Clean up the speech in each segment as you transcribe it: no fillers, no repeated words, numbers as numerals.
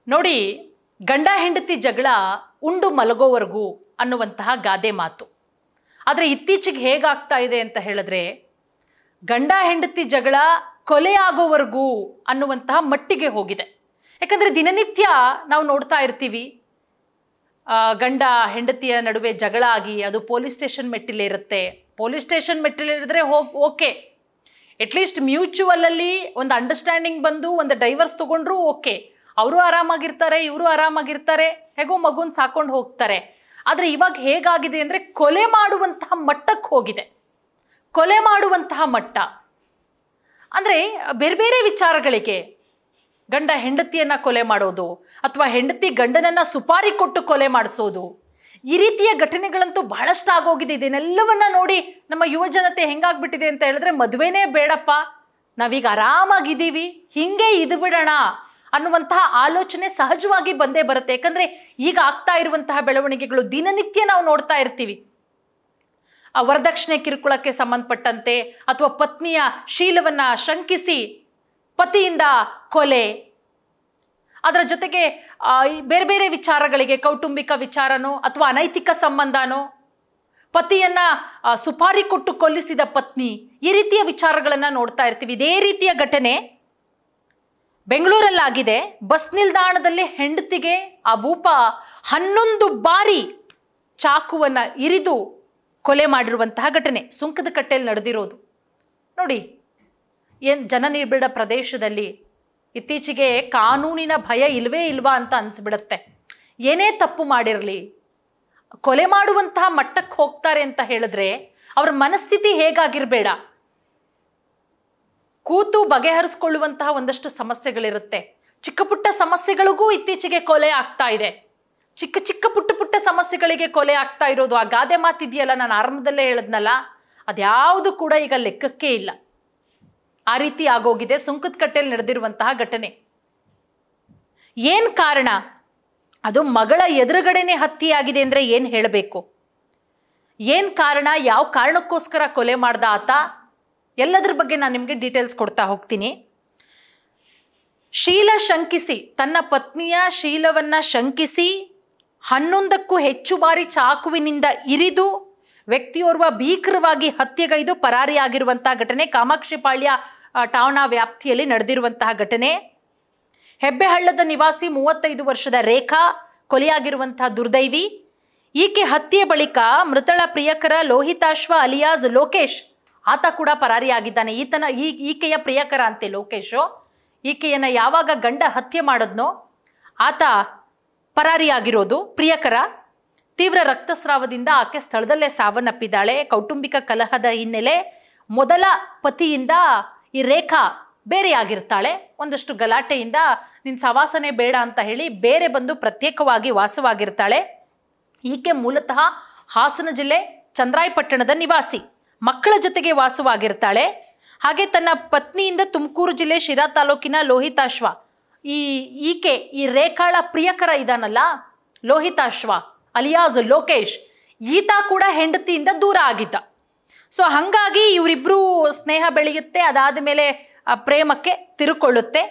ನೋಡಿ, ಗಂಡ ಹೆಂಡತಿ ಜಗಳ ಉಂಡು ಮಲಗೋವರೆಗೂ ಅನ್ನುವಂತಹ ಗಾದೆ ಮಾತು. ಆದರೆ ಇತ್ತೀಚೆಗೆ ಹೇಗಾಗ್ತಾ ಇದೆ ಅಂತ ಹೇಳಿದ್ರೆ, ಗಂಡ ಹೆಂಡತಿ ಜಗಳ ಕೊಲೆ ಆಗೋವರೆಗೂ ಅನ್ನುವಂತಹ ಮಟ್ಟಿಗೆ ಹೋಗಿದೆ. ಯಾಕಂದರೆ ದಿನನಿತ್ಯ ನಾವು ನೋಡ್ತಾ ಇರ್ತೀವಿ, ಗಂಡ ಹೆಂಡತಿಯ ನಡುವೆ ಜಗಳ ಆಗಿ ಅದು ಪೊಲೀಸ್ ಸ್ಟೇಷನ್ ಮೆಟ್ಟಿಲಿರುತ್ತೆ. ಪೊಲೀಸ್ ಸ್ಟೇಷನ್ ಮೆಟ್ಟಿಲಿರಿದ್ರೆ ಓಕೆ, ಅಟ್ಲೀಸ್ಟ್ ಮ್ಯೂಚುವಲಲ್ಲಿ ಒಂದು ಅಂಡರ್ಸ್ಟ್ಯಾಂಡಿಂಗ್ ಬಂದು ಒಂದು ಡೈವರ್ಸ್ ತೊಗೊಂಡ್ರೂ ಓಕೆ, ಅವರು ಆರಾಮಾಗಿರ್ತಾರೆ, ಇವರು ಆರಾಮಾಗಿರ್ತಾರೆ, ಹೇಗೋ ಮಗುನ ಸಾಕೊಂಡು ಹೋಗ್ತಾರೆ. ಆದರೆ ಇವಾಗ ಹೇಗಾಗಿದೆ ಅಂದರೆ ಕೊಲೆ ಮಾಡುವಂತಹ ಮಟ್ಟಕ್ಕೆ ಹೋಗಿದೆ. ಕೊಲೆ ಮಾಡುವಂತಹ ಮಟ್ಟ ಅಂದರೆ ಬೇರೆ ಬೇರೆ ವಿಚಾರಗಳಿಗೆ ಗಂಡ ಹೆಂಡತಿಯನ್ನು ಕೊಲೆ ಮಾಡೋದು, ಅಥವಾ ಹೆಂಡತಿ ಗಂಡನನ್ನು ಸುಪಾರಿ ಕೊಟ್ಟು ಕೊಲೆ ಮಾಡಿಸೋದು, ಈ ರೀತಿಯ ಘಟನೆಗಳಂತೂ ಬಹಳಷ್ಟು ಆಗೋಗಿದೆ. ಇದನ್ನೆಲ್ಲವನ್ನ ನೋಡಿ ನಮ್ಮ ಯುವ ಜನತೆ ಹೆಂಗಾಗ್ಬಿಟ್ಟಿದೆ ಅಂತ ಹೇಳಿದ್ರೆ, ಮದುವೆನೇ ಬೇಡಪ್ಪ, ನಾವೀಗ ಆರಾಮಾಗಿದ್ದೀವಿ, ಹಿಂಗೆ ಇದು ಬಿಡೋಣ ಅನ್ನುವಂತಹ ಆಲೋಚನೆ ಸಹಜವಾಗಿ ಬಂದೇ ಬರುತ್ತೆ. ಯಾಕಂದರೆ ಈಗ ಆಗ್ತಾ ಇರುವಂತಹ ಬೆಳವಣಿಗೆಗಳು ದಿನನಿತ್ಯ ನಾವು ನೋಡ್ತಾ ಇರ್ತೀವಿ. ವರದಕ್ಷಿಣೆ ಕಿರುಕುಳಕ್ಕೆ ಸಂಬಂಧಪಟ್ಟಂತೆ ಅಥವಾ ಪತ್ನಿಯ ಶೀಲವನ್ನು ಶಂಕಿಸಿ ಪತಿಯಿಂದ ಕೊಲೆ, ಅದರ ಜೊತೆಗೆ ಬೇರೆ ಬೇರೆ ವಿಚಾರಗಳಿಗೆ, ಕೌಟುಂಬಿಕ ವಿಚಾರನೋ ಅಥವಾ ಅನೈತಿಕ ಸಂಬಂಧನೋ, ಪತಿಯನ್ನ ಸುಪಾರಿ ಕೊಟ್ಟು ಕೊಲ್ಲಿಸಿದ ಪತ್ನಿ, ಈ ರೀತಿಯ ವಿಚಾರಗಳನ್ನು ನೋಡ್ತಾ ಇರ್ತೀವಿ. ಇದೇ ರೀತಿಯ ಘಟನೆ ಬೆಂಗಳೂರಲ್ಲಾಗಿದೆ. ಬಸ್ ನಿಲ್ದಾಣದಲ್ಲಿ ಹೆಂಡತಿಗೆ ಆ ಭೂಪ 11 ಬಾರಿ ಚಾಕುವನ್ನು ಇರಿದು ಕೊಲೆ ಮಾಡಿರುವಂತಹ ಘಟನೆ ಸುಂಕದಕಟ್ಟೆಯಲ್ಲಿ ನಡೆದಿರೋದು. ನೋಡಿ, ಏನು ಜನನಿಬಿಡ ಪ್ರದೇಶದಲ್ಲಿ ಇತ್ತೀಚೆಗೆ ಕಾನೂನಿನ ಭಯ ಇಲ್ವೇ ಇಲ್ವಾ ಅಂತ ಅನಿಸ್ಬಿಡುತ್ತೆ. ಏನೇ ತಪ್ಪು ಮಾಡಿರಲಿ ಕೊಲೆ ಮಾಡುವಂತಹ ಮಟ್ಟಕ್ಕೆ ಹೋಗ್ತಾರೆ ಅಂತ ಹೇಳಿದ್ರೆ ಅವ್ರ ಮನಸ್ಥಿತಿ ಹೇಗಾಗಿರಬೇಡ. ಕೂತು ಬಗೆಹರಿಸ್ಕೊಳ್ಳುವಂತಹ ಒಂದಷ್ಟು ಸಮಸ್ಯೆಗಳಿರುತ್ತೆ. ಚಿಕ್ಕ ಪುಟ್ಟ ಸಮಸ್ಯೆಗಳಿಗೂ ಇತ್ತೀಚೆಗೆ ಕೊಲೆ ಆಗ್ತಾ ಇದೆ. ಚಿಕ್ಕ ಚಿಕ್ಕ ಪುಟ್ಟ ಸಮಸ್ಯೆಗಳಿಗೆ ಕೊಲೆ ಆಗ್ತಾ ಇರೋದು. ಆ ಗಾದೆ ಮಾತಿದೆಯಲ್ಲ, ನಾನು ಆರಂಭದಲ್ಲೇ ಹೇಳಿದ್ನಲ್ಲ, ಅದ್ಯಾವುದು ಕೂಡ ಈಗ ಲೆಕ್ಕಕ್ಕೆ ಇಲ್ಲ. ಆ ರೀತಿ ಆಗೋಗಿದೆ ಸುಂಕದಕಟ್ಟೆಯಲ್ಲಿ ನಡೆದಿರುವಂತಹ ಘಟನೆ. ಏನು ಕಾರಣ? ಅದು ಮಗಳ ಎದುರುಗಡೆನೆ ಹತ್ಯೆಯಾಗಿದೆ ಅಂದರೆ ಏನು ಹೇಳಬೇಕು? ಏನು ಕಾರಣ? ಯಾವ ಕಾರಣಕ್ಕೋಸ್ಕರ ಕೊಲೆ ಮಾಡ್ದ ಆತ? ಎಲ್ಲದ್ರ ಬಗ್ಗೆ ನಾನು ನಿಮಗೆ ಡೀಟೇಲ್ಸ್ ಕೊಡ್ತಾ ಹೋಗ್ತೀನಿ. ಶೀಲ ಶಂಕಿಸಿ, ತನ್ನ ಪತ್ನಿಯ ಶೀಲವನ್ನು ಶಂಕಿಸಿ 11ಕ್ಕೂ ಹೆಚ್ಚು ಬಾರಿ ಚಾಕುವಿನಿಂದ ಇರಿದು ವ್ಯಕ್ತಿಯೋರ್ವ ಭೀಕರವಾಗಿ ಹತ್ಯೆಗೈದು ಪರಾರಿಯಾಗಿರುವಂತಹ ಘಟನೆ ಕಾಮಾಕ್ಷಿಪಾಳ್ಯ ಠಾಣಾ ವ್ಯಾಪ್ತಿಯಲ್ಲಿ ನಡೆದಿರುವಂತಹ ಘಟನೆ. ಹೆಬ್ಬೆಹಳ್ಳದ ನಿವಾಸಿ 35 ವರ್ಷದ ರೇಖಾ ಕೊಲೆಯಾಗಿರುವಂತಹ ದುರ್ದೈವಿ. ಈಕೆ ಹತ್ಯೆ ಬಳಿಕ ಮೃತಳ ಪ್ರಿಯಕರ ಲೋಹಿತಾಶ್ವ ಅಲಿಯಾಸ್ ಲೋಕೇಶ್, ಆತ ಕೂಡ ಪರಾರಿಯಾಗಿದ್ದಾನೆ. ಈಕೆಯ ಪ್ರಿಯಕರ ಅಂತೆ ಲೋಕೇಶು. ಈಕೆಯನ್ನು ಯಾವಾಗ ಗಂಡ ಹತ್ಯೆ ಮಾಡಿದ್ನೋ ಆತ ಪರಾರಿಯಾಗಿರೋದು. ಪ್ರಿಯಕರ ತೀವ್ರ ರಕ್ತಸ್ರಾವದಿಂದ ಆಕೆ ಸ್ಥಳದಲ್ಲೇ ಸಾವನ್ನಪ್ಪಿದ್ದಾಳೆ. ಕೌಟುಂಬಿಕ ಕಲಹದ ಹಿನ್ನೆಲೆ ಮೊದಲ ಪತಿಯಿಂದ ಈ ರೇಖಾ ಬೇರೆಯಾಗಿರ್ತಾಳೆ. ಒಂದಷ್ಟು ಗಲಾಟೆಯಿಂದ ನಿನ್ನ ಸವಾಸನೆ ಬೇಡ ಅಂತ ಹೇಳಿ ಬೇರೆ ಬಂದು ಪ್ರತ್ಯೇಕವಾಗಿ ವಾಸವಾಗಿರ್ತಾಳೆ. ಈಕೆ ಮೂಲತಃ ಹಾಸನ ಜಿಲ್ಲೆ ಚಂದ್ರಾಯಪಟ್ಟಣದ ನಿವಾಸಿ, ಮಕ್ಕಳ ಜೊತೆಗೆ ವಾಸವಾಗಿರ್ತಾಳೆ. ಹಾಗೆ ತನ್ನ ಪತ್ನಿಯಿಂದ ತುಮಕೂರು ಜಿಲ್ಲೆ ಶಿರಾ ತಾಲೂಕಿನ ಲೋಹಿತಾಶ್ವ, ಈಕೆ ಈ ರೇಖಾಳ ಪ್ರಿಯಕರ ಇದಾನಲ್ಲ ಲೋಹಿತಾಶ್ವ ಅಲಿಯಾಸ್ ಲೋಕೇಶ್, ಈತ ಕೂಡ ಹೆಂಡತಿಯಿಂದ ದೂರ ಆಗಿದ್ದ. ಸೊ ಹಾಗಾಗಿ ಇವರಿಬ್ಬರು ಸ್ನೇಹ ಬೆಳೆಯುತ್ತೆ. ಅದಾದ ಮೇಲೆ ಪ್ರೇಮಕ್ಕೆ ತಿರುಕೊಳ್ಳುತ್ತೆ.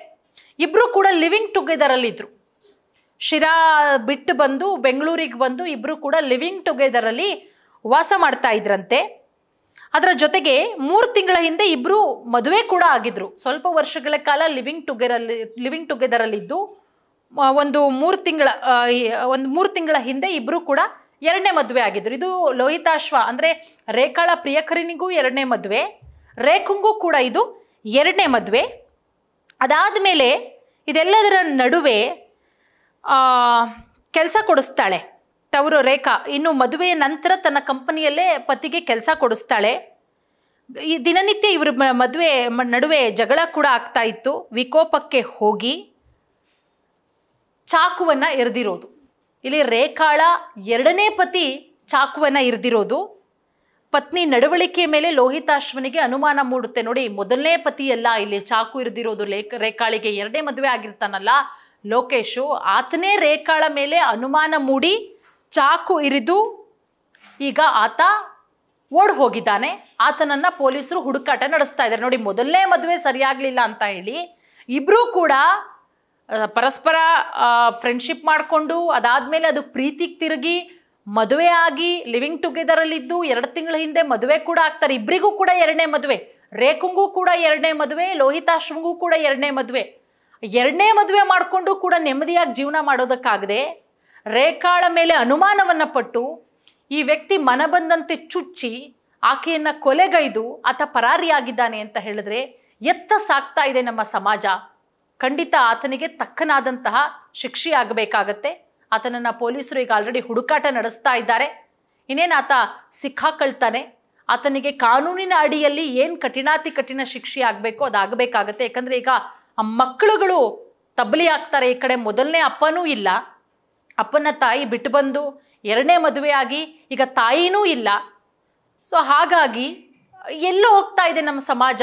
ಇಬ್ಬರು ಕೂಡ ಲಿವಿಂಗ್ ಟುಗೆದರಲ್ಲಿದ್ದರು. ಶಿರಾ ಬಿಟ್ಟು ಬಂದು ಬೆಂಗಳೂರಿಗೆ ಬಂದು ಇಬ್ಬರು ಕೂಡ ಲಿವಿಂಗ್ ಟುಗೆದರಲ್ಲಿ ವಾಸ ಮಾಡ್ತಾ ಇದ್ರಂತೆ. ಅದರ ಜೊತೆಗೆ 3 ತಿಂಗಳ ಹಿಂದೆ ಇಬ್ಬರು ಮದುವೆ ಕೂಡ ಆಗಿದ್ರು. ಸ್ವಲ್ಪ ವರ್ಷಗಳ ಕಾಲ ಲಿವಿಂಗ್ ಟುಗೆದರಲ್ಲಿದ್ದು ಒಂದು 3 ತಿಂಗಳ ಹಿಂದೆ ಇಬ್ಬರು ಕೂಡ 2ನೇ ಮದುವೆ ಆಗಿದ್ರು. ಇದು ಲೋಹಿತಾಶ್ವ ಅಂದರೆ ರೇಖಾಳ ಪ್ರಿಯಕರನಿಗೂ 2ನೇ ಮದುವೆ, ರೇಖಂಗೂ ಕೂಡ ಇದು 2ನೇ ಮದುವೆ. ಅದಾದ ಮೇಲೆ ಇದೆಲ್ಲದರ ನಡುವೆ ಕೆಲಸ ಕೊಡಿಸ್ತಾಳೆ ತವರು ರೇಖಾ. ಇನ್ನು ಮದುವೆಯ ನಂತರ ತನ್ನ ಕಂಪನಿಯಲ್ಲೇ ಪತಿಗೆ ಕೆಲಸ ಕೊಡಿಸ್ತಾಳೆ. ಈ ದಿನನಿತ್ಯ ಇವ್ರ ಮದುವೆ ನಡುವೆ ಜಗಳ ಕೂಡ ಆಗ್ತಾ ಇತ್ತು. ವಿಕೋಪಕ್ಕೆ ಹೋಗಿ ಚಾಕುವನ್ನು ಇರಿದಿರೋದು. ಇಲ್ಲಿ ರೇಖಾಳ 2ನೇ ಪತಿ ಚಾಕುವನ್ನು ಇರಿದಿರೋದು. ಪತ್ನಿ ನಡವಳಿಕೆ ಮೇಲೆ ಲೋಹಿತಾಶ್ವನಿಗೆ ಅನುಮಾನ ಮೂಡುತ್ತೆ. ನೋಡಿ, ಮೊದಲನೇ ಪತಿಯಲ್ಲ ಇಲ್ಲಿ ಚಾಕು ಇರಿದಿರೋದು. ರೇಖಾಳಿಗೆ 2ನೇ ಮದುವೆ ಆಗಿರ್ತಾನಲ್ಲ ಲೋಕೇಶು, ಆತನೇ ರೇಖಾಳ ಮೇಲೆ ಅನುಮಾನ ಮೂಡಿ ಚಾಕು ಇರಿದು ಈಗ ಆತ ಓಡ್ ಹೋಗಿದ್ದಾನೆ. ಆತನನ್ನು ಪೊಲೀಸರು ಹುಡುಕಾಟ ನಡೆಸ್ತಾ ಇದ್ದಾರೆ. ನೋಡಿ, ಮೊದಲನೇ ಮದುವೆ ಸರಿಯಾಗಲಿಲ್ಲ ಅಂತ ಹೇಳಿ ಇಬ್ಬರೂ ಕೂಡ ಪರಸ್ಪರ ಫ್ರೆಂಡ್ಶಿಪ್ ಮಾಡಿಕೊಂಡು ಅದಾದಮೇಲೆ ಅದು ಪ್ರೀತಿಗೆ ತಿರುಗಿ ಮದುವೆ ಆಗಿ ಲಿವಿಂಗ್ ಟುಗೆದರಲ್ಲಿದ್ದು 2 ತಿಂಗಳ ಹಿಂದೆ ಮದುವೆ ಕೂಡ ಆಗ್ತಾರೆ. ಇಬ್ಬರಿಗೂ ಕೂಡ 2ನೇ ಮದುವೆ, ರೇಖುಂಗೂ ಕೂಡ 2ನೇ ಮದುವೆ, ಲೋಹಿತಾಶ್ವಂಗೂ ಕೂಡ 2ನೇ ಮದುವೆ. 2ನೇ ಮದುವೆ ಮಾಡಿಕೊಂಡು ಕೂಡ ನೆಮ್ಮದಿಯಾಗಿ ಜೀವನ ಮಾಡೋದಕ್ಕಾಗದೆ ರೇಖಾಳ ಮೇಲೆ ಅನುಮಾನವನ್ನು ಪಟ್ಟು ಈ ವ್ಯಕ್ತಿ ಮನಬಂದಂತೆ ಚುಚ್ಚಿ ಆಕೆಯನ್ನು ಕೊಲೆಗೈದು ಆತ ಪರಾರಿಯಾಗಿದ್ದಾನೆ ಅಂತ ಹೇಳಿದ್ರೆ ಎತ್ತ ಸಾಕ್ತಾ ಇದೆ ನಮ್ಮ ಸಮಾಜ. ಖಂಡಿತ ಆತನಿಗೆ ತಕ್ಕನಾದಂತಹ ಶಿಕ್ಷೆ ಆಗಬೇಕಾಗತ್ತೆ. ಆತನನ್ನು ಪೊಲೀಸರು ಈಗ ಆಲ್ರೆಡಿ ಹುಡುಕಾಟ ನಡೆಸ್ತಾ ಇದ್ದಾರೆ. ಇನ್ನೇನು ಆತ ಸಿಕ್ಕಾಕೊಳ್ತಾನೆ, ಆತನಿಗೆ ಕಾನೂನಿನ ಅಡಿಯಲ್ಲಿ ಏನು ಕಠಿಣಾತಿ ಕಠಿಣ ಶಿಕ್ಷೆ ಆಗಬೇಕು ಅದಾಗಬೇಕಾಗತ್ತೆ. ಯಾಕಂದರೆ ಈಗ ಆ ಮಕ್ಕಳುಗಳು ತಬ್ಬಲಿ ಆಗ್ತಾರೆ. ಈ ಕಡೆ ಮೊದಲನೇ ಅಪ್ಪನೂ ಇಲ್ಲ, ಅಪ್ಪನ ತಾಯಿ ಬಿಟ್ಟು ಬಂದು 2ನೇ ಮದುವೆ ಆಗಿ ಈಗ ತಾಯಿನೂ ಇಲ್ಲ. ಸೊ ಹಾಗಾಗಿ ಎಲ್ಲೋ ಹೋಗ್ತಾ ಇದೆ ನಮ್ಮ ಸಮಾಜ,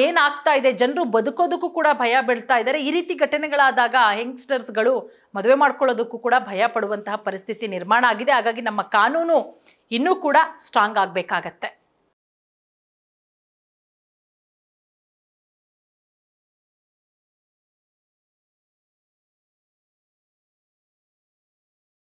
ಏನಾಗ್ತಾ ಇದೆ, ಜನರು ಬದುಕೋದಕ್ಕೂ ಕೂಡ ಭಯ ಬೀಳ್ತಾ ಇದ್ದಾರೆ. ಈ ರೀತಿ ಘಟನೆಗಳಾದಾಗ ಯಂಗ್ಸ್ಟರ್ಸ್ಗಳು ಮದುವೆ ಮಾಡ್ಕೊಳ್ಳೋದಕ್ಕೂ ಕೂಡ ಭಯ ಪಡುವಂತಹ ಪರಿಸ್ಥಿತಿ ನಿರ್ಮಾಣ ಆಗಿದೆ. ಹಾಗಾಗಿ ನಮ್ಮ ಕಾನೂನು ಇನ್ನೂ ಕೂಡ ಸ್ಟ್ರಾಂಗ್ ಆಗಬೇಕಾಗತ್ತೆ.